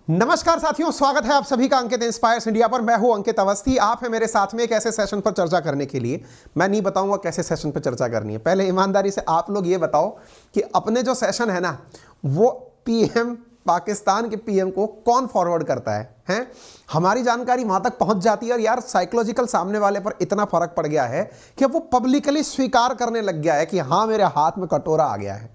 नमस्कार साथियों, स्वागत है आप सभी का अंकित इंस्पायर्स इंडिया पर। मैं हूं अंकित अवस्थी। आप हैं मेरे साथ में एक ऐसे सेशन पर चर्चा करने के लिए। मैं नहीं बताऊंगा कैसे सेशन पर चर्चा करनी है, पहले ईमानदारी से आप लोग ये बताओ कि अपने जो सेशन है ना, वो पीएम पाकिस्तान के पीएम को कौन फॉरवर्ड करता है? हमारी जानकारी वहां तक पहुंच जाती है और यार साइकोलॉजिकल सामने वाले पर इतना फर्क पड़ गया है कि अब वो पब्लिकली स्वीकार करने लग गया है कि हाँ, मेरे हाथ में कटोरा आ गया है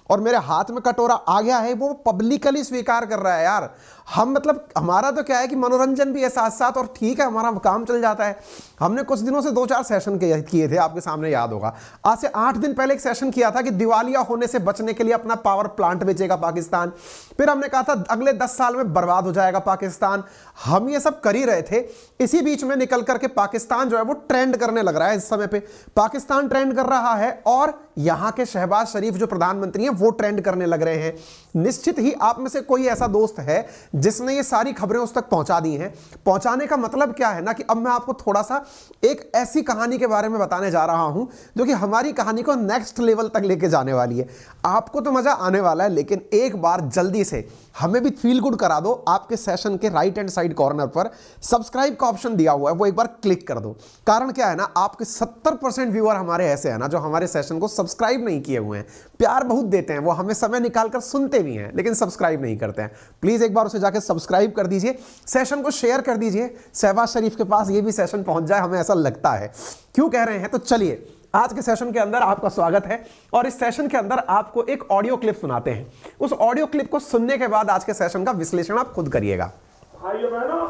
और मेरे हाथ में कटोरा आ गया है, वो पब्लिकली स्वीकार कर रहा है। यार हम मतलब हमारा तो क्या है कि मनोरंजन भी है साथ साथ, और ठीक है, हमारा काम चल जाता है। हमने कुछ दिनों से 2-4 सेशन किए थे, आपके सामने याद होगा। आज से 8 दिन पहले एक सेशन किया था कि दिवालिया होने से बचने के लिए अपना पावर प्लांट बेचेगा पाकिस्तान। फिर हमने कहा था अगले 10 साल में बर्बाद हो जाएगा पाकिस्तान। हम ये सब कर ही रहे थे। इसी बीच में निकल करके पाकिस्तान जो है वो ट्रेंड करने लग रहा है। इस समय पे पाकिस्तान ट्रेंड कर रहा है और यहां के शहबाज शरीफ जो प्रधानमंत्री हैं वो ट्रेंड करने लग रहे हैं। निश्चित ही आप में से कोई ऐसा दोस्त है जिसने ये सारी खबरें उस तक पहुंचा दी हैं। पहुंचाने का मतलब क्या है ना कि अब मैं आपको थोड़ा सा एक ऐसी कहानी के बारे में बताने जा रहा हूं जो कि हमारी कहानी को नेक्स्ट लेवल तक लेके जाने वाली है। आपको तो मजा आने वाला है, लेकिन एक बार जल्दी से हमें भी फील गुड करा दो। आपके सेशन के राइट हैंड साइड कॉर्नर पर सब्सक्राइब का ऑप्शन दिया हुआ है, वो एक बार क्लिक कर दो। कारण क्या है ना, आपके 70% व्यूअर हमारे ऐसे हैं ना जो हमारे सेशन को सब्सक्राइब नहीं किए हुए हैं। प्यार बहुत देते हैं, वो हमें समय निकालकर सुनते भी हैं लेकिन सब्सक्राइब नहीं करते हैं। प्लीज एक बार उसे जाकर सब्सक्राइब कर दीजिए, सेशन को शेयर कर दीजिए। शहबाज शरीफ के पास ये भी सेशन पहुंच जाए, हमें ऐसा लगता है। क्यों कह रहे हैं? तो चलिए आज के सेशन के अंदर आपका स्वागत है और इस सेशन के अंदर आपको एक ऑडियो क्लिप सुनाते हैं। उस ऑडियो क्लिप को सुनने के बाद आज के सेशन का विश्लेषण आप खुद करिएगा। भाइयों बहनों,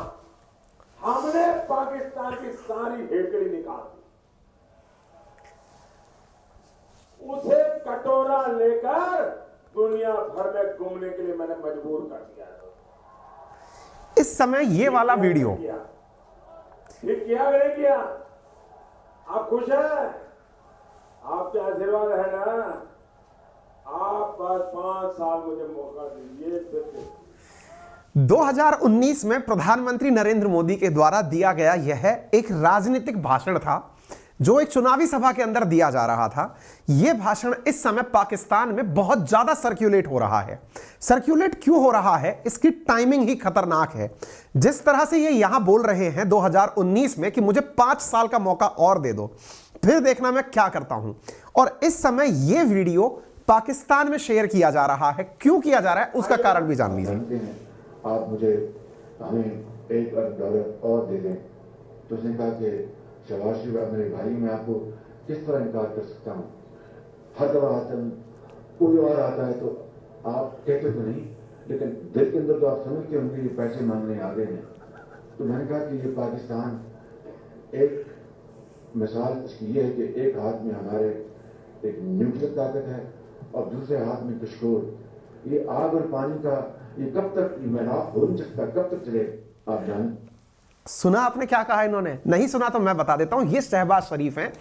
हमने पाकिस्तान की सारी हेकड़ी निकाल दी। उसे कटोरा लेकर दुनिया भर में घूमने के लिए मैंने मजबूर कर दिया। इस समय ये वाला वीडियो ये किया नहीं किया? आप खुश हैं? आपके आशीर्वाद है ना? आप बस 5 साल मुझे मौका दीजिए। 2019 में प्रधानमंत्री नरेंद्र मोदी के द्वारा दिया गया यह एक राजनीतिक भाषण था जो एक चुनावी सभा के अंदर दिया जा रहा था। यह भाषण इस समय पाकिस्तान में बहुत ज्यादा सर्कुलेट हो रहा है। सर्कुलेट क्यों हो रहा है? इसकी टाइमिंग ही खतरनाक है। जिस तरह से ये यहां बोल रहे हैं 2019 में कि मुझे 5 साल का मौका और दे दो, फिर देखना मैं क्या करता हूं। और इस समय यह वीडियो पाकिस्तान में शेयर किया जा रहा है। क्यों किया जा रहा है उसका कारण भी जान लीजिए। आप मुझे हमें $1 अरब और दे दें। तो उसने कहा कि शहबाज शरीफ मेरे भाई, मैं आपको किस तरह इनकार कर सकता हूँ? हर दफा आता कोई और आता है तो आप कहते तो नहीं, लेकिन दिल के अंदर तो आप समझते होंगे ये पैसे मांगने आ गए हैं। तो मैंने कहा कि ये पाकिस्तान एक मिसाल इसकी ये है कि एक हाथ में हमारे एक न्यूक्लियर ताकत है और दूसरे हाथ में कशकोर। ये आग और पानी का ये कब तक मेलाप हो नहीं सकता, कब तक चले? आप जान सुना आपने क्या कहा? इन्होंने नहीं सुना तो मैं बता देता हूं। ये शहबाज शरीफ हैं,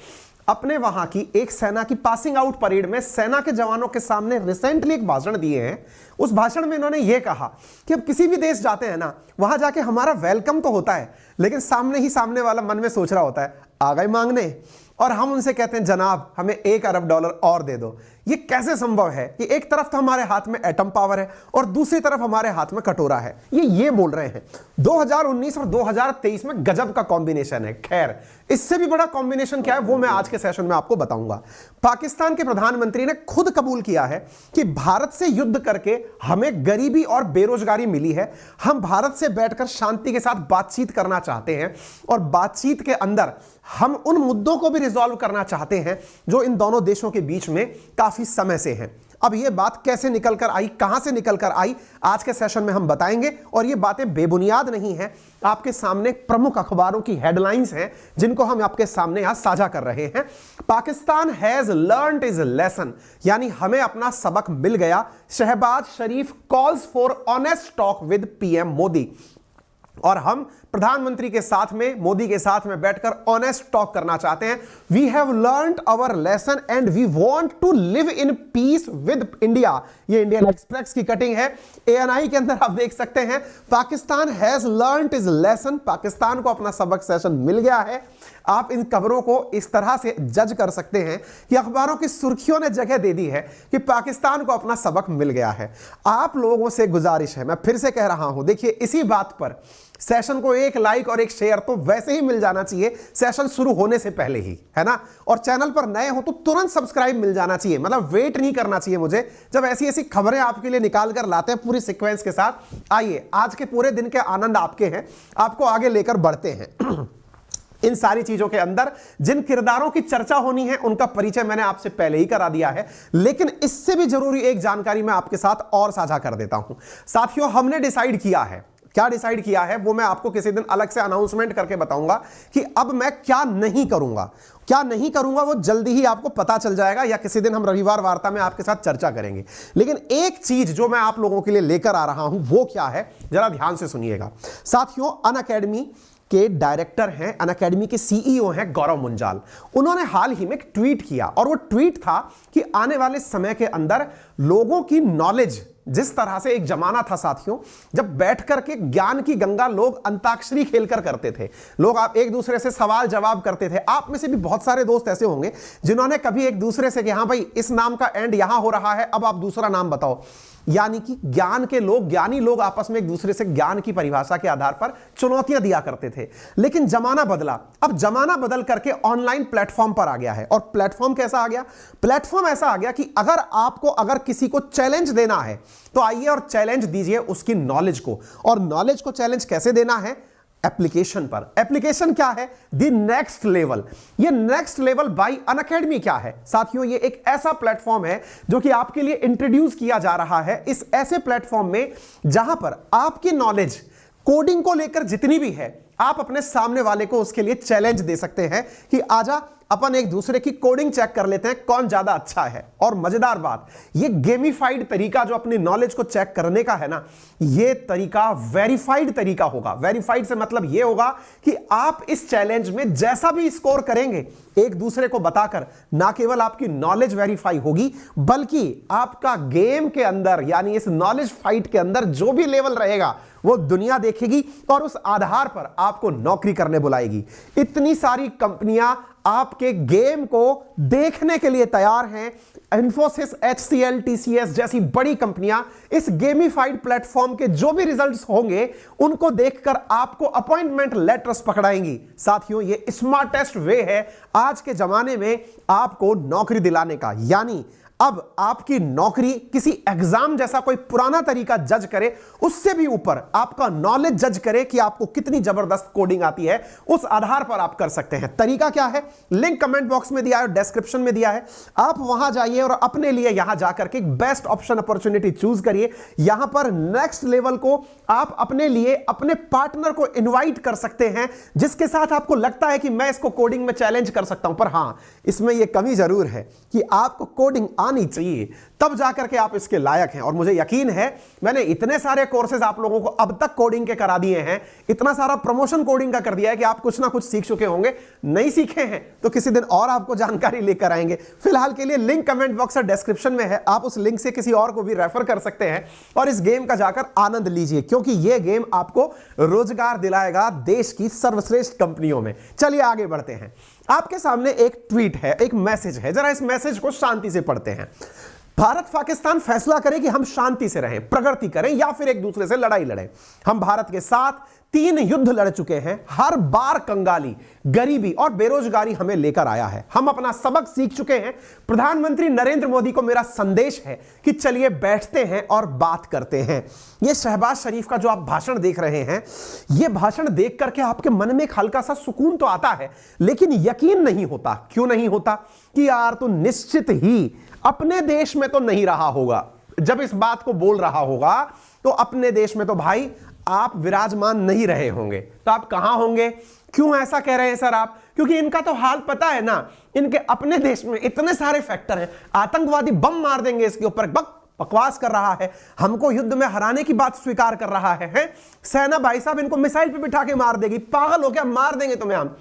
अपने वहां की एक सेना की पासिंग आउट परेड में सेना के जवानों के सामने रिसेंटली एक भाषण दिए हैं। उस भाषण में इन्होंने ये कहा कि अब किसी भी देश जाते हैं ना, वहां जाके हमारा वेलकम तो होता है, लेकिन सामने ही सामने वाला मन में सोच रहा होता है आ गए मांगने, और हम उनसे कहते हैं जनाब हमें $1 अरब और दे दो। ये कैसे संभव है कि एक तरफ तो हमारे हाथ में एटम पावर है और दूसरी तरफ हमारे हाथ में कटोरा है? ये बोल रहे हैं। 2019 और 2023 में गजब का कॉम्बिनेशन है। खैर, इससे भी बड़ा कॉम्बिनेशन क्या है वो मैं आज के सेशन में आपको बताऊंगा। पाकिस्तान के प्रधानमंत्री ने खुद कबूल किया है कि भारत से युद्ध करके हमें गरीबी और बेरोजगारी मिली है। हम भारत से बैठकर शांति के साथ बातचीत करना चाहते हैं और बातचीत के अंदर हम उन मुद्दों को भी रिजॉल्व करना चाहते हैं जो इन दोनों देशों के बीच में काफी समय से हैं। अब ये बात कैसे निकल कर आई, कहां से निकल कर आई, आज के सेशन में हम बताएंगे। और ये बातें बेबुनियाद नहीं हैं, आपके सामने प्रमुख अखबारों की हेडलाइंस हैं जिनको हम आपके सामने आज साझा कर रहे हैं। Pakistan has learned is lesson, यानी हमें अपना सबक मिल गया। Shahbaz Sharif calls for honest talk with PM Modi. और हम प्रधानमंत्री के साथ में, मोदी के साथ में बैठकर ऑनेस्ट टॉक करना चाहते हैं। We have learned our lesson and we want to live in peace with India. ये इंडियन एक्सप्रेस की कटिंग है। एएनआई के अंदर आप देख सकते हैं Pakistan has learned is lesson. Pakistan को अपना सबक सेशन मिल गया है। आप इन खबरों को इस तरह से जज कर सकते हैं कि अखबारों की सुर्खियों ने जगह दे दी है कि पाकिस्तान को अपना सबक मिल गया है। आप लोगों से गुजारिश है, मैं फिर से कह रहा हूं, देखिए इसी बात पर सेशन को एक लाइक और एक शेयर तो वैसे ही मिल जाना चाहिए सेशन शुरू होने से पहले ही, है ना। और चैनल पर नए हो तो तुरंत सब्सक्राइब मिल जाना चाहिए, मतलब वेट नहीं करना चाहिए मुझे जब ऐसी ऐसी खबरें आपके लिए निकाल कर लाते हैं पूरी सीक्वेंस के साथ। आइए, आज के पूरे दिन के आनंद आपके हैं, आपको आगे लेकर बढ़ते हैं। इन सारी चीजों के अंदर जिन किरदारों की चर्चा होनी है उनका परिचय मैंने आपसे पहले ही करा दिया है, लेकिन इससे भी जरूरी एक जानकारी मैं आपके साथ और साझा कर देता हूं। साथियों, हमने डिसाइड किया है, क्या डिसाइड किया है वो मैं आपको किसी दिन अलग से अनाउंसमेंट करके बताऊंगा कि अब मैं क्या नहीं करूंगा। क्या नहीं करूंगा वो जल्दी ही आपको पता चल जाएगा, या किसी दिन हम रविवार वार्ता में आपके साथ चर्चा करेंगे। लेकिन एक चीज जो मैं आप लोगों के लिए लेकर आ रहा हूं वो क्या है, जरा ध्यान से सुनिएगा। साथियों, अनअकैडमी के डायरेक्टर हैं, अनअकैडमी के सीईओ हैं गौरव मुंजाल। उन्होंने हाल ही में एक ट्वीट किया और वो ट्वीट था कि आने वाले समय के अंदर लोगों की नॉलेज, जिस तरह से एक जमाना था साथियों जब बैठ करके ज्ञान की गंगा लोग अंताक्षरी खेलकर करते थे, लोग आप एक दूसरे से सवाल जवाब करते थे। आप में से भी बहुत सारे दोस्त ऐसे होंगे जिन्होंने कभी एक दूसरे से कि हाँ भाई इस नाम का एंड यहां हो रहा है, अब आप दूसरा नाम बताओ। यानी कि ज्ञान के लोग, ज्ञानी लोग आपस में एक दूसरे से ज्ञान की परिभाषा के आधार पर चुनौतियां दिया करते थे। लेकिन जमाना बदला, अब जमाना बदल करके ऑनलाइन प्लेटफॉर्म पर आ गया है। और प्लेटफॉर्म कैसा आ गया? प्लेटफॉर्म ऐसा आ गया कि अगर किसी को चैलेंज देना है तो आइए और चैलेंज दीजिए उसकी नॉलेज को। और नॉलेज को चैलेंज कैसे देना है? एप्लीकेशन पर। एप्लीकेशन क्या है? The next level. ये नेक्स्ट लेवल बाय अनअकैडमी क्या है साथियों? ये एक ऐसा प्लेटफॉर्म है जो कि आपके लिए इंट्रोड्यूस किया जा रहा है इस ऐसे प्लेटफॉर्म में जहां पर आपकी नॉलेज कोडिंग को लेकर जितनी भी है, आप अपने सामने वाले को उसके लिए चैलेंज दे सकते हैं कि आजा अपन एक दूसरे की कोडिंग चेक कर लेते हैं कौन ज्यादा अच्छा है। और मजेदार बात, ये गेमिफाइड तरीका जो अपनी नॉलेज को चेक करने का है ना, ये तरीका वेरीफाइड तरीका होगा। वेरीफाइड से मतलब ये होगा कि आप इस चैलेंज में जैसा भी स्कोर करेंगे एक दूसरे को बताकर, ना केवल आपकी नॉलेज वेरीफाई होगी बल्कि आपका गेम के अंदर यानी इस नॉलेज फाइट के अंदर जो भी लेवल रहेगा वो दुनिया देखेगी और उस आधार पर आपको नौकरी करने बुलाएगी। इतनी सारी कंपनियां आपके गेम को देखने के लिए तैयार हैं। इन्फोसिस, HCL, TCS जैसी बड़ी कंपनियां इस गेमिफाइड प्लेटफॉर्म के जो भी रिजल्ट्स होंगे उनको देखकर आपको अपॉइंटमेंट लेटर्स पकड़ाएंगी। साथियों, ये स्मार्टेस्ट वे है आज के जमाने में आपको नौकरी दिलाने का। यानी अब आपकी नौकरी किसी एग्जाम जैसा कोई पुराना तरीका जज करे, उससे भी ऊपर आपका नॉलेज जज करे कि आपको कितनी जबरदस्त कोडिंग आती है, उस आधार पर आप कर सकते हैं। तरीका क्या है? लिंक कमेंट बॉक्स में दिया है और डिस्क्रिप्शन में दिया है। आप वहां जाइए और अपने लिए यहां जाकर के बेस्ट ऑप्शन अपॉर्चुनिटी चूज करिए। यहां पर नेक्स्ट लेवल को आप अपने लिए अपने पार्टनर को इन्वाइट कर सकते हैं जिसके साथ आपको लगता है कि मैं इसको कोडिंग में चैलेंज कर सकता हूं। पर हां, इसमें यह कमी जरूर है कि आपको कोडिंग आनी चाहिए, तब जाकर के आप इसके लायक हैं। और मुझे यकीन है मैंने इतने सारे कोर्सेज आप लोगों को अब तक कोडिंग के करा दिए हैं, इतना सारा प्रमोशन कोडिंग का कर दिया है कि आप कुछ ना कुछ सीख चुके होंगे। नहीं सीखे हैं तो किसी दिन और आपको जानकारी लेकर आएंगे। फिलहाल के लिए लिंक कमेंट बॉक्स और डिस्क्रिप्शन में है, आप उस लिंक से किसी और को भी रेफर कर सकते हैं और इस गेम का जाकर आनंद लीजिए, क्योंकि यह गेम आपको रोजगार दिलाएगा देश की सर्वश्रेष्ठ कंपनियों में। चलिए आगे बढ़ते हैं। आपके सामने एक ट्वीट है, एक मैसेज है, जरा इस मैसेज को शांति से पढ़ते हैं। भारत पाकिस्तान फैसला करे कि हम शांति से रहें, प्रगति करें या फिर एक दूसरे से लड़ाई लड़ें। हम भारत के साथ 3 युद्ध लड़ चुके हैं। हर बार कंगाली, गरीबी और बेरोजगारी हमें लेकर आया है। हम अपना सबक सीख चुके हैं। प्रधानमंत्री नरेंद्र मोदी को मेरा संदेश है कि चलिए बैठते हैं और बात करते हैं। यह शहबाज शरीफ का जो आप भाषण देख रहे हैं, यह भाषण देख करके आपके मन में एक हल्का सा सुकून तो आता है, लेकिन यकीन नहीं होता। क्यों नहीं होता? कि यार तो निश्चित ही अपने देश में तो नहीं रहा होगा। जब इस बात को बोल रहा होगा तो अपने देश में तो भाई आप विराजमान नहीं रहे होंगे, तो आप कहां होंगे? क्यों ऐसा कह रहे हैं सर आप? क्योंकि इनका तो हाल पता है ना, इनके अपने देश में इतने सारे फैक्टर हैं। आतंकवादी बम मार देंगे इसके ऊपर, बकवास कर रहा है, हमको युद्ध में हराने की बात स्वीकार कर रहा है। सेना भाई साहब इनको मिसाइल पे बिठा के मार देगी, पागल हो क्या, मार देंगे तुम्हें हम।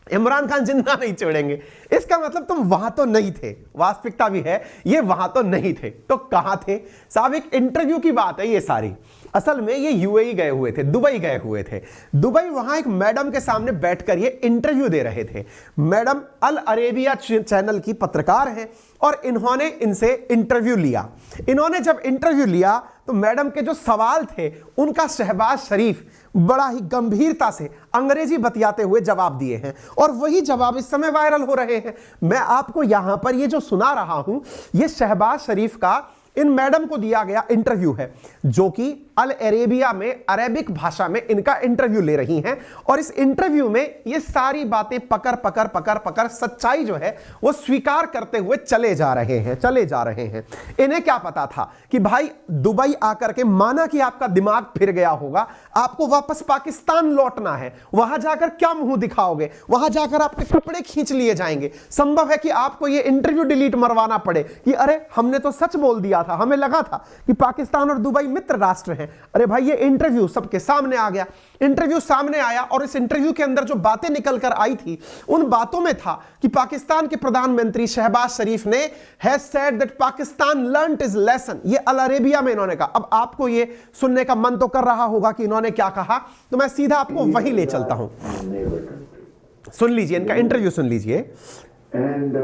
इमरान खान जिंदा नहीं छोड़ेंगे। इसका मतलब तुम वहां तो नहीं थे, वास्तविकता भी है ये वहां तो नहीं थे, तो कहां थे साहब? एक इंटरव्यू की बात है ये सारी। असल में ये यूएई गए हुए थे, दुबई गए हुए थे। दुबई वहां एक मैडम के सामने बैठकर ये इंटरव्यू दे रहे थे। मैडम अल अरेबिया चैनल की पत्रकार हैं और इन्होंने इनसे इंटरव्यू लिया। इन्होंने जब इंटरव्यू लिया तो मैडम के जो सवाल थे उनका शहबाज शरीफ बड़ा ही गंभीरता से अंग्रेजी बतियाते हुए जवाब दिए हैं और वही जवाब इस समय वायरल हो रहे हैं। मैं आपको यहां पर ये जो सुना रहा हूं ये शहबाज शरीफ का इन मैडम को दिया गया इंटरव्यू है, जो कि अल अरेबिया में अरेबिक भाषा में इनका इंटरव्यू ले रही हैं और इस इंटरव्यू में ये सारी बातें पकड़ सच्चाई जो है वो स्वीकार करते हुए चले जा रहे हैं। इन्हें क्या पता था कि भाई दुबई आकर के माना कि आपका दिमाग फिर गया होगा, आपको वापस पाकिस्तान लौटना है, वहां जाकर क्या मुंह दिखाओगे, वहां जाकर आपके कपड़े खींच लिए जाएंगे। संभव है कि आपको ये इंटरव्यू डिलीट मरवाना पड़े कि अरे हमने तो सच बोल दिया था, हमें लगा था कि पाकिस्तान और दुबई मित्र राष्ट्र हैं। अरे भाई ये इंटरव्यू सबके सामने आ गया, इंटरव्यू सामने आया और इस इंटरव्यू के अंदर जो बातें निकल कर आई थी उन बातों में था कि पाकिस्तान के प्रधानमंत्री शहबाज शरीफ ने has said that Pakistan learned is lesson. ये अल अरेबिया में इन्होंने कहा। अब आपको ये सुनने का मन तो कर रहा होगा कि इन्होंने क्या कहा, तो मैं सीधा आपको वही ले चलता हूं। सुन लीजिए इनका इंटरव्यू, सुन लीजिए। And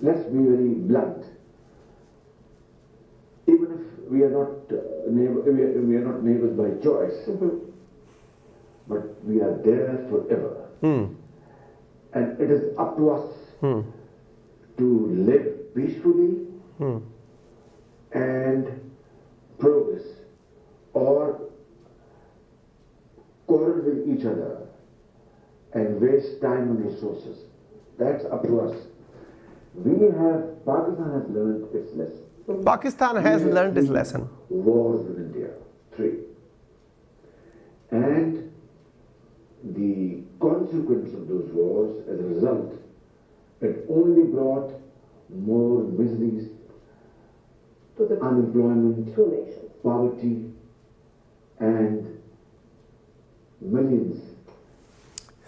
let's be very blunt. Even if we are not we are not neighbors by choice, but we are there forever. And it is up to us to live peacefully and progress, or quarrel with each other and waste time and resources. That's up to us. Pakistan has learned its lesson. Pakistan has learned its lesson. Wars with India, 3. And the consequence of those wars, as a result, it only brought more miseries, unemployment, poverty, and millions.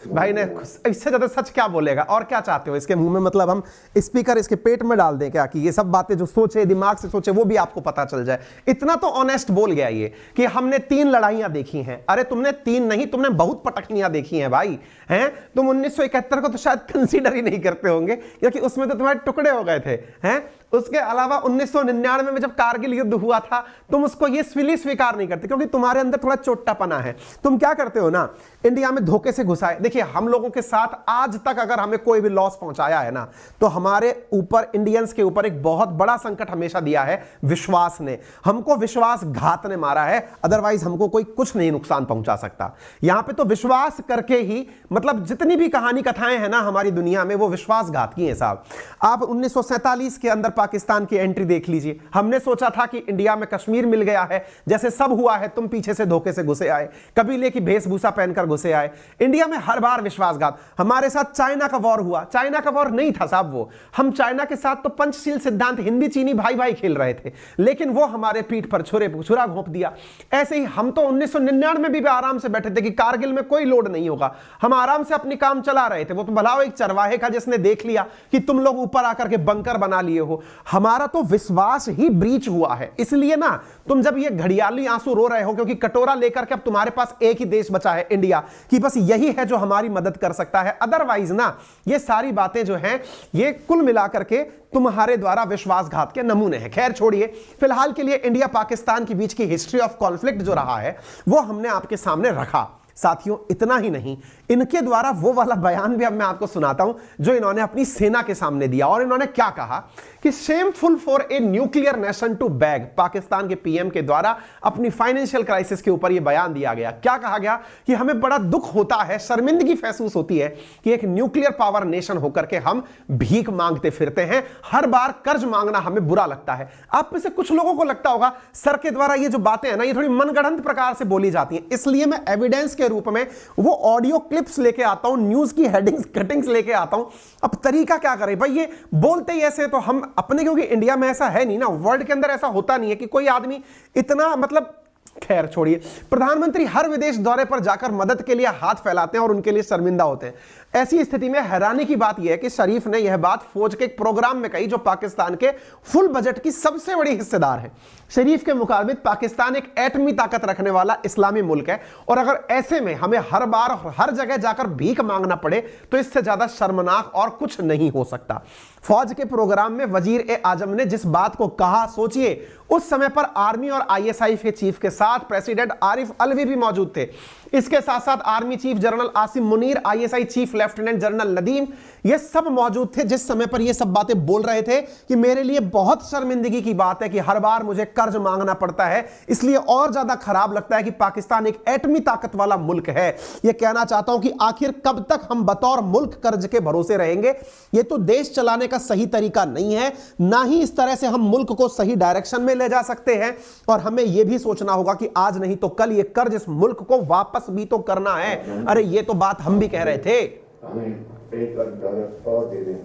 भाई ने इससे ज्यादा सच क्या बोलेगा? और क्या चाहते हो इसके मुंह में? मतलब हम स्पीकर इसके पेट में डाल दें क्या कि ये सब बातें जो सोचे, दिमाग से सोचे, वो भी आपको पता चल जाए? इतना तो ऑनेस्ट बोल गया ये कि हमने 3 लड़ाइयां देखी हैं। अरे तुमने 3 नहीं, तुमने बहुत पटखनियां देखी हैं भाई, हैं? तुम 1971 को तो शायद कंसीडर ही नहीं करते होंगे क्योंकि उसमें तो तुम्हारे टुकड़े हो गए थे, हैं? उसके अलावा 1999 में जब कारगिल युद्ध हुआ था तुम उसको ये स्वीकार नहीं करते क्योंकि तुम्हारे अंदर थोड़ा चोट्टापना है। तुम क्या करते हो ना, इंडिया में धोखे से घुसाए। देखिए हम लोगों के साथ आज तक अगर हमें कोई भी लॉस पहुंचाया है ना, तो हमारे ऊपर, इंडियंस के ऊपर एक बहुत बड़ा संकट हमेशा दिया है विश्वास ने। हमको विश्वासघात ने मारा है, अदरवाइज हमको कोई कुछ नहीं नुकसान पहुंचा सकता। यहां पे तो विश्वास करके ही, मतलब जितनी भी कहानी कथाएं हैं ना हमारी दुनिया में, वो विश्वासघात की हैं साहब। आप 1947 के अंदर पाकिस्तान की एंट्री देख लीजिए। हमने सोचा था कि इंडिया में कश्मीर मिल गया है, जैसे सब हुआ है, तुम पीछे से धोखे से घुसे आए, कबीले की भेषभूषा पहनकर घुसे आए। इंडिया में हर बार विश्वासघात। हमारे साथ चाइना का वॉर हुआ, चाइना का वॉर नहीं था साहब वो, हम चाइना के साथ तो पंचशील सिद्धांत हिंदी चीनी भाई भाई खेल रहे थे, लेकिन वो हमारे पीठ पर छुरा घोंप दिया। ऐसे ही हम तो 1999 में भी आराम से बैठे थे कि कारगिल में कोई लोड नहीं होगा, हम आराम से अपनी काम चला रहे थे। वो तो भला एक चरवाहे का जिसने देख लिया कि तुम लोग ऊपर आकर के बंकर बना लिए हो। हमारा तो विश्वास ही ब्रीच हुआ है। इसलिए ना तुम जब ये घड़ियाली आंसू रो रहे हो क्योंकि कटोरा लेकर के अब तुम्हारे पास एक ही देश बचा है इंडिया, कि बस यही है जो हमारी मदद कर सकता है। अदरवाइज ना ये सारी बातें जो हैं ये कुल मिलाकर के तुम्हारे द्वारा विश्वासघात के नमूने हैं। खैर छोड़िए, फिलहाल के लिए इंडिया पाकिस्तान के बीच की हिस्ट्री ऑफ कॉन्फ्लिक्ट जो रहा है वो हमने आपके सामने रखा। साथियों इतना ही नहीं, इनके द्वारा वो वाला बयान भी अब मैं आपको सुनाता हूं जो इन्होंने अपनी सेना के सामने दिया। और इन्होंने क्या कहा कि shameful for a nuclear nation to beg. Pakistan के पीएम के द्वारा अपनी फाइनेंशियल क्राइसिस के ऊपर यह बयान दिया गया। क्या कहा गया कि हमें बड़ा दुख होता है, शर्मिंदगी महसूस होती है कि एक न्यूक्लियर पावर नेशन होकर के हम भीख मांगते फिरते हैं, हर बार कर्ज मांगना हमें बुरा लगता है। आप में से कुछ लोगों को लगता होगा सर के द्वारा ये जो बातें हैं ना ये थोड़ी मनगढ़ंत प्रकार से बोली जाती हैं, इसलिए मैं एविडेंस के रूप में वो ऑडियो क्लिप्स लेके आता हूं, न्यूज की हेडिंग्स कटिंग्स लेके आता हूं। अब तरीका क्या करें भाई, ये बोलते ही ऐसे तो हम अपने, क्योंकि इंडिया में ऐसा है नहीं ना, वर्ल्ड के अंदर ऐसा होता नहीं है कि कोई आदमी इतना, मतलब खैर छोड़िए। प्रधानमंत्री हर विदेश दौरे पर जाकर मदद के लिए हाथ फैलाते हैं और उनके लिए शर्मिंदा होते हैं। ऐसी स्थिति में हैरानी की बात यह है कि शरीफ ने यह बात फौज के एक प्रोग्राम में कही जो पाकिस्तान के फुल बजट की सबसे बड़ी हिस्सेदार है। शरीफ के मुताबिक पाकिस्तान एक एटमी ताकत रखने वाला इस्लामी मुल्क है और अगर ऐसे में हमें हर बार और हर जगह जाकर भीख मांगना पड़े तो इससे ज्यादा शर्मनाक और कुछ नहीं हो सकता। फौज के प्रोग्राम में वजीर ए आजम ने जिस बात को कहा, सोचिए उस समय पर आर्मी और आईएसआई के चीफ के साथ प्रेसिडेंट आरिफ अलवी भी मौजूद थे। इसके साथ साथ army chief general Asim Munir, ISI chief lieutenant general Nadeem, ये सब मौजूद थे जिस समय पर ये सब बातें बोल रहे थे कि मेरे लिए बहुत शर्मिंदगी की बात है कि हर बार मुझे कर्ज मांगना पड़ता है, इसलिए और ज्यादा खराब लगता है कि पाकिस्तान एक एटमी ताकत वाला मुल्क है। यह कहना चाहता हूं कि आखिर कब तक हम बतौर मुल्क कर्ज के भरोसे रहेंगे? ये तो देश चलाने का सही तरीका नहीं है, ना ही इस तरह से हम मुल्क को सही डायरेक्शन में ले जा सकते हैं। और हमें यह भी सोचना होगा कि आज नहीं तो कल ये कर्ज इस मुल्क को वापस भी तो करना है। अरे ये तो बात हम भी कह रहे थे। हमें $1 अरब और दे दें।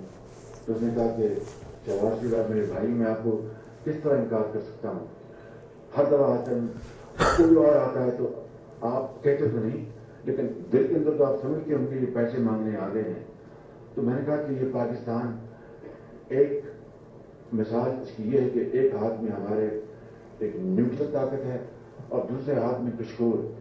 तो उसने कहा कि शहबाज शरीफ मेरे भाई, मैं आपको किस तरह इनकार कर सकता हूँ? हर दफा आते कोई और आता है तो आप कहते तो नहीं, लेकिन दिल के अंदर तो आप समझते होंगे ये पैसे मांगने आ गए हैं। तो मैंने कहा कि ये पाकिस्तान एक मिसाल इसकी ये है कि एक हाथ में हमारे एक न्यूट्रल ताकत है और दूसरे हाथ में पिशकोर।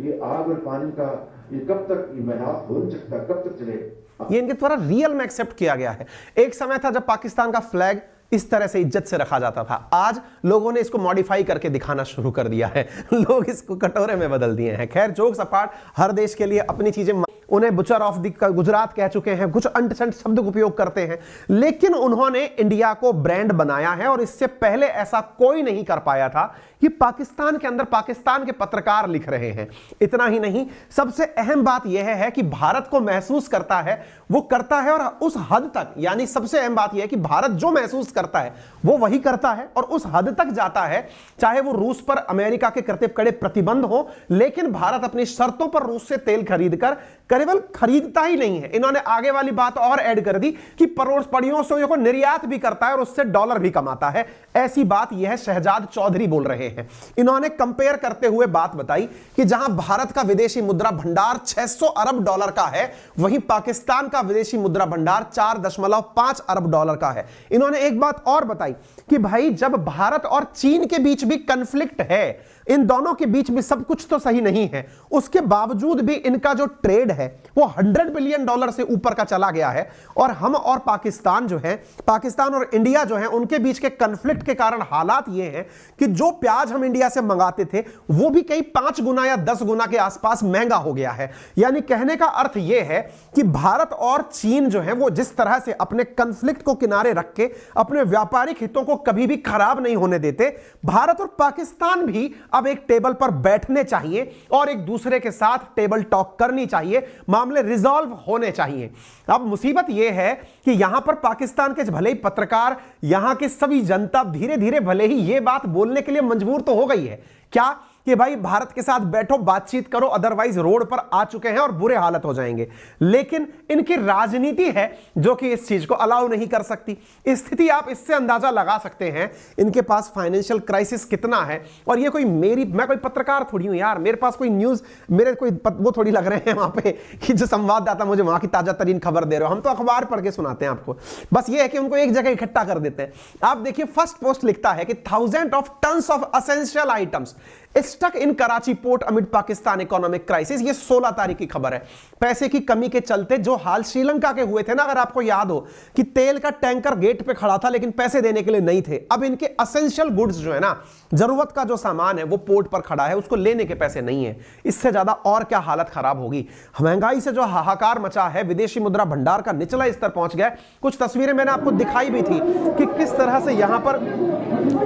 ये आग और पानी का ये कब तक ये मैदान हो नहीं सकता, कब तक चलेगा? ये इनके द्वारा रियल में एक्सेप्ट किया गया है। एक समय था जब पाकिस्तान का फ्लैग इस तरह से इज्जत से रखा जाता था, आज लोगों ने इसको मॉडिफाई करके दिखाना शुरू कर दिया है, लोग इसको कटोरे में बदल दिए हैं। खैर जोक्स अपार्ट, हर देश के लिए अपनी चीजें, उन्हें बुचर ऑफ द गुजरात कह चुके हैं, कुछ अंटसंट शब्द उपयोग करते हैं, लेकिन उन्होंने इंडिया को ब्रांड बनाया है और इससे पहले ऐसा कोई नहीं कर पाया था। ये पाकिस्तान के अंदर पाकिस्तान के पत्रकार लिख रहे हैं। इतना ही नहीं, सबसे अहम बात यह है कि भारत को महसूस करता है, वो करता है और उस हद तक, यानी सबसे अहम बात यह है कि भारत जो महसूस करता है वो वही करता है और उस हद तक जाता है, चाहे वो रूस पर अमेरिका के करते कड़े प्रतिबंध हो, लेकिन भारत अपनी शर्तों पर रूस से तेल खरीदकर केवल खरीदता ही नहीं है, इन्होंने आगे वाली बात और ऐड कर दी कि पड़ोसियों से को निर्यात भी करता है और उससे डॉलर भी कमाता है। ऐसी बात यह शहजाद चौधरी बोल रहे हैं। इन्होंने कंपेयर करते हुए बात बताई कि जहां भारत का विदेशी मुद्रा भंडार $600 अरब का है, वहीं पाकिस्तान का विदेशी मुद्रा भंडार $4.5 अरब का है। इन्होंने एक बात और बताई कि भाई जब भारत और चीन के बीच भी कन्फ्लिक्ट है, इन दोनों के बीच में सब कुछ तो सही नहीं है, उसके बावजूद भी इनका जो ट्रेड है वो $100 बिलियन से ऊपर का चला गया है। और हम और पाकिस्तान जो है, पाकिस्तान और इंडिया जो है, उनके बीच के कन्फ्लिक्ट के कारण हालात ये हैं कि जो प्याज हम इंडिया से मंगाते थे वो भी कई 5 गुना या 10 गुना के आसपास महंगा हो गया है। यानी कहने का अर्थ यह है कि भारत और चीन जो है वो जिस तरह से अपने कन्फ्लिक्ट को किनारे रख के अपने व्यापारिक हितों को कभी भी खराब नहीं होने देते, भारत और पाकिस्तान भी अब एक टेबल पर बैठने चाहिए और एक दूसरे के साथ टेबल टॉक करनी चाहिए, मामले रिजॉल्व होने चाहिए। अब मुसीबत यह है कि यहां पर पाकिस्तान के भले ही पत्रकार, यहां के सभी जनता धीरे धीरे भले ही यह बात बोलने के लिए मजबूर तो हो गई है क्या कि भाई भारत के साथ बैठो, बातचीत करो, अदरवाइज रोड पर आ चुके हैं और बुरे हालत हो जाएंगे। लेकिन इनकी राजनीति है जो कि इस चीज को अलाउ नहीं कर सकती। स्थिति आप इससे अंदाजा लगा सकते हैं इनके पास फाइनेंशियल क्राइसिस कितना है। और ये कोई मैं कोई पत्रकार थोड़ी हूं यार, मेरे पास कोई न्यूज, मेरे कोई वो थोड़ी लग रहे हैं वहां पे कि जो संवाददाता मुझे वहां की ताजा तरीन खबर दे रहे हो। हम तो अखबार पढ़ के सुनाते हैं आपको, बस ये है कि उनको एक जगह इकट्ठा कर देते हैं। आप देखिए फर्स्ट पोस्ट लिखता है कि 1000 of tons of essential items stuck in Karachi port amid Pakistan economic crisis. ये 16 तारीख की खबर है। पैसे की कमी के चलते जो हाल श्रीलंका के हुए थे ना, अगर आपको याद हो कि तेल का टैंकर गेट पे खड़ा था लेकिन पैसे देने के लिए नहीं थे, अब इनके एसेंशियल गुड्स जो है ना, जरूरत का जो सामान है वो पोर्ट पर खड़ा है, उसको लेने के पैसे नहीं है। इससे ज्यादा और क्या हालत खराब होगी। महंगाई से जो हाहाकार मचा है, विदेशी मुद्रा भंडार का निचला स्तर पहुंच गया। कुछ तस्वीरें मैंने आपको दिखाई भी थी कि किस तरह से यहां पर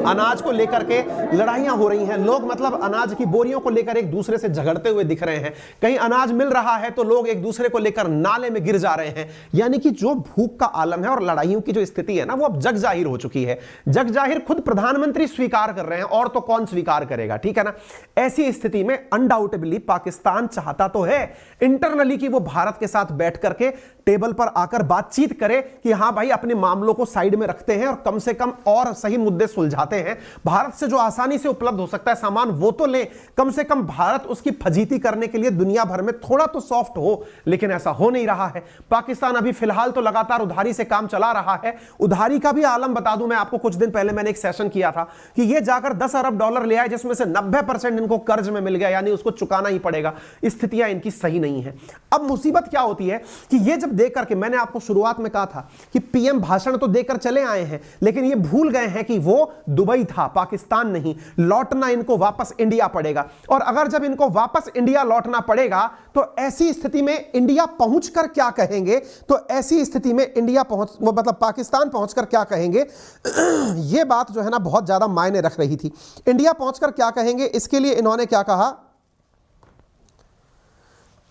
अनाज को लेकर के लड़ाइयां हो रही हैं। लोग मतलब अनाज की बोरियों को लेकर एक दूसरे से झगड़ते हुए दिख रहे हैं। कहीं अनाज मिल रहा है तो लोग एक दूसरे को लेकर नाले में गिर जा रहे हैं। यानी कि जो भूख का आलम है और लड़ाइयों की जो स्थिति है ना, वो अब जग जाहिर हो चुकी है। जग जाहिर खुद प्रधानमंत्री स्वीकार कर रहे हैं, और तो कौन स्वीकार करेगा, ठीक है ना। ऐसी स्थिति में अनडाउटेबली पाकिस्तान चाहता तो है इंटरनली कि वो भारत के साथ बैठ करके टेबल पर आकर बातचीत करे कि हां भाई अपने मामलों को साइड में रखते हैं और कम से कम और सही मुद्दे सुलझाते हैं। भारत से जो आसानी से उपलब्ध हो सकता है सामान वो तो ले, कम से कम भारत उसकी फजीती करने के लिए दुनिया भर में थोड़ा तो सॉफ्ट हो, लेकिन ऐसा हो नहीं रहा है। पाकिस्तान अभी फिलहाल तो लगातार उधारी से काम चला रहा है। उधारी का भी आलम बता दूं मैं आपको, कुछ दिन पहले मैंने एक सेशन किया था कि ये जाकर 10 अरब डॉलर ले आए, जिसमें से 90% इनको कर्ज में मिल गया, यानी उसको चुकाना ही पड़ेगा। स्थितियां इनकी सही नहीं है। अब मुसीबत क्या होती है कि ये जब देकर के, मैंने आपको शुरुआत में कहा था कि पीएम भाषण तो देकर चले आए हैं, लेकिन ये भूल गए हैं कि वो दुबई था, पाकिस्तान नहीं। लौटना इनको वापस इंडिया पड़ेगा, और अगर जब इनको वापस इंडिया लौटना पड़ेगा तो ऐसी स्थिति में इंडिया पहुंचकर क्या कहेंगे, तो ऐसी स्थिति में इंडिया पहुंच, मतलब पाकिस्तान पहुंचकर क्या कहेंगे, यह बात जो है ना बहुत ज्यादा मायने रख रही थी। इंडिया पहुंचकर क्या कहेंगे, इसके लिए इन्होंने क्या कहा,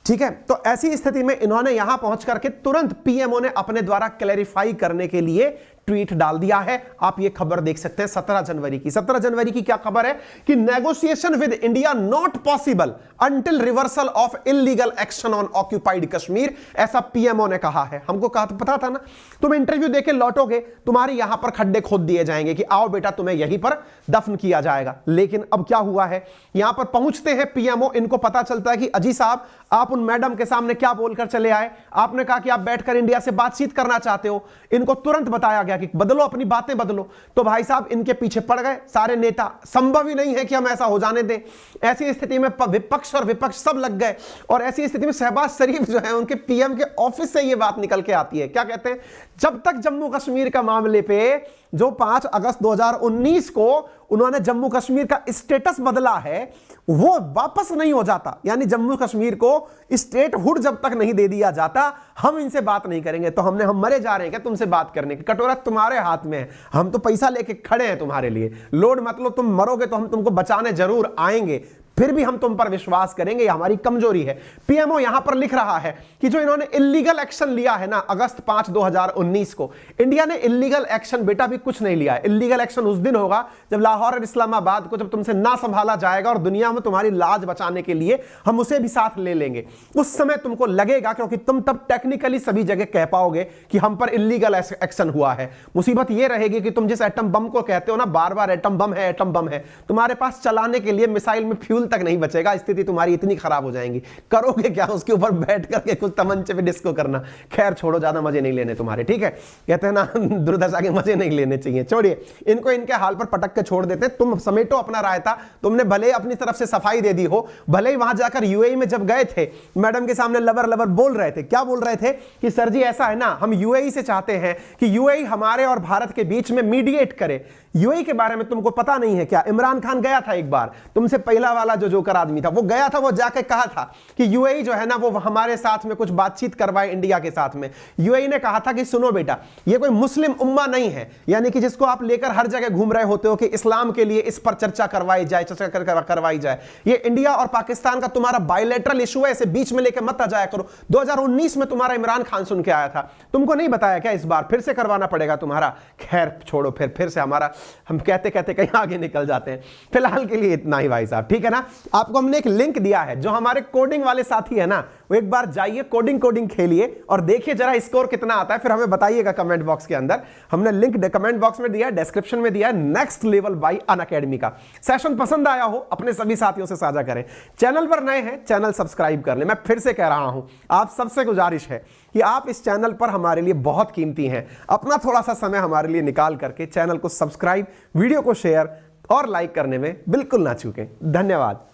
ठीक है। तो ऐसी स्थिति में इन्होंने यहां पहुंच करके तुरंत पीएमओ ने अपने द्वारा क्लैरिफाई करने के लिए ट्वीट डाल दिया है। आप ये खबर देख सकते हैं 17 जनवरी की। 17 जनवरी की क्या खबर है कि negotiation with India not possible until reversal of illegal action on occupied Kashmir, ऐसा पीएमओ ने कहा है। हमको कहा तो पता था ना, तुम इंटरव्यू देके लौटोगे, तुम्हारे यहां पर खड्डे खोद दिए जाएंगे कि आओ बेटा तुम्हें यहीं पर दफन किया जाएगा। लेकिन अब क्या हुआ है, यहां पर पहुंचते हैं पीएमओ, इनको पता चलता है कि अजी साहब आप उन मैडम के सामने क्या बोलकर चले आए, आपने कहा कि आप बैठकर इंडिया से बातचीत करना चाहते हो। इनको तुरंत बताया गया कि बदलो, अपनी बातें बदलो। तो भाई साहब इनके पीछे पड़ गए सारे नेता। संभव ही नहीं है कि हम ऐसा हो जाने दें। ऐसी स्थिति में विपक्ष और विपक्ष सब लग गए, और ऐसी स्थिति में शहबाज शरीफ जो है उनके पीएम के ऑफिस से यह बात निकल के आती है। क्या कहते हैं, जब तक जम्मू कश्मीर का मामले पे जो 5 अगस्त 2019 को उन्होंने जम्मू कश्मीर का स्टेटस बदला है वो वापस नहीं हो जाता, यानी जम्मू कश्मीर को स्टेटहुड जब तक नहीं दे दिया जाता, हम इनसे बात नहीं करेंगे। तो हम मरे जा रहे हैं क्या तुमसे बात करने की, कटोरा तुम्हारे हाथ में है, हम तो पैसा लेके खड़े हैं तुम्हारे लिए, लोड मतलब तुम मरोगे तो हम तुमको बचाने जरूर आएंगे, फिर भी हम तुम पर विश्वास करेंगे, ये हमारी कमजोरी है। पीएमओ यहां पर लिख रहा है कि जो इन्होंने इलीगल एक्शन लिया है ना अगस्त 5, 2019 को, इंडिया ने इलीगल एक्शन बेटा भी कुछ नहीं लिया है। इलीगल एक्शन उस दिन होगा जब लाहौर और इस्लामाबाद को जब तुमसे ना संभाला जाएगा और दुनिया में तुम्हारी लाज बचाने के लिए हम उसे भी साथ ले लेंगे। उस समय तुमको लगेगा, क्योंकि तुम तब टेक्निकली सभी जगह कह पाओगे कि हम पर इलीगल एक्शन हुआ है। मुसीबत यह रहेगी कि तुम जिस एटम बम को कहते हो ना बार बार एटम बम है, एटम बम है, तुम्हारे पास चलाने के लिए मिसाइल में फ्यूल तक नहीं बचेगा। स्थिति तुम्हारी इतनी खराब हो जाएगी, करोगे क्या, उसके ऊपर बैठ करके कुछ तमंचे पे डिस्को करना। खैर छोड़ो, ज्यादा मजे नहीं लेने तुम्हारे, ठीक है। कहते हैं ना दुर्दशा के मजे नहीं लेने चाहिए, छोड़िए इनको, इनके हाल पर पटक के छोड़ देते। तुम समेटो अपना रायता, तुमने भले अपनी तरफ से सफाई दे दी हो, भले ही वहां जाकर यूएई में जब गए थे मैडम के सामने लबर लबर बोल रहे थे। क्या बोल रहे थे कि सर जी ऐसा है ना, हम यूएई से चाहते हैं कि यूएई हमारे और भारत के बीच में मीडिएट करे। यूएई के बारे में तुमको पता नहीं है क्या, इमरान खान गया था एक बार, तुमसे पहला वाला जो जोकर आदमी था वो गया था, वो जाके कहा था कि यूएई जो है ना वो हमारे साथ में कुछ बातचीत करवाए इंडिया के साथ में। यूएई ने कहा था कि सुनो बेटा, ये कोई मुस्लिम उम्मा नहीं है, यानी कि जिसको आप लेकर हर जगह घूम रहे होते हो कि इस्लाम के लिए इस पर चर्चा करवाई जाए, चर्चा करवाई जाए। ये इंडिया और पाकिस्तान का तुम्हारा बायलैटरल इशू है, इसे बीच में लेकर मत आ जाया करो। 2019 में तुम्हारा इमरान खान सुन के आया था, तुमको नहीं बताया क्या, इस बार फिर से करवाना पड़ेगा तुम्हारा। खैर छोड़ो, फिर से हमारा, हम कहते कहते कहीं आगे निकल जाते हैं। फिलहाल के लिए इतना ही भाई साहब, ठीक है ना। आपको हमने एक लिंक दिया है, जो हमारे कोडिंग वाले साथी है ना, वो एक बार जाइए कोडिंग खेलिए और देखिए जरा स्कोर कितना आता है, फिर हमें बताइएगा कमेंट बॉक्स के अंदर। हमने लिंक कमेंट बॉक्स में दिया है, डिस्क्रिप्शन में दिया है, नेक्स्ट लेवल बाय अनअकैडमी का। सेशन पसंद आया हो अपने सभी साथियों से साझा करें। चैनल पर नए हैं, चैनल सब्सक्राइब कर लें। मैं फिर से कह रहा हूं, आप सबसे गुजारिश है कि आप इस चैनल पर हमारे लिए बहुत कीमती हैं, अपना थोड़ा सा समय हमारे लिए निकाल करके चैनल को सब्सक्राइब, वीडियो को शेयर और लाइक करने में बिल्कुल ना चूकें। धन्यवाद।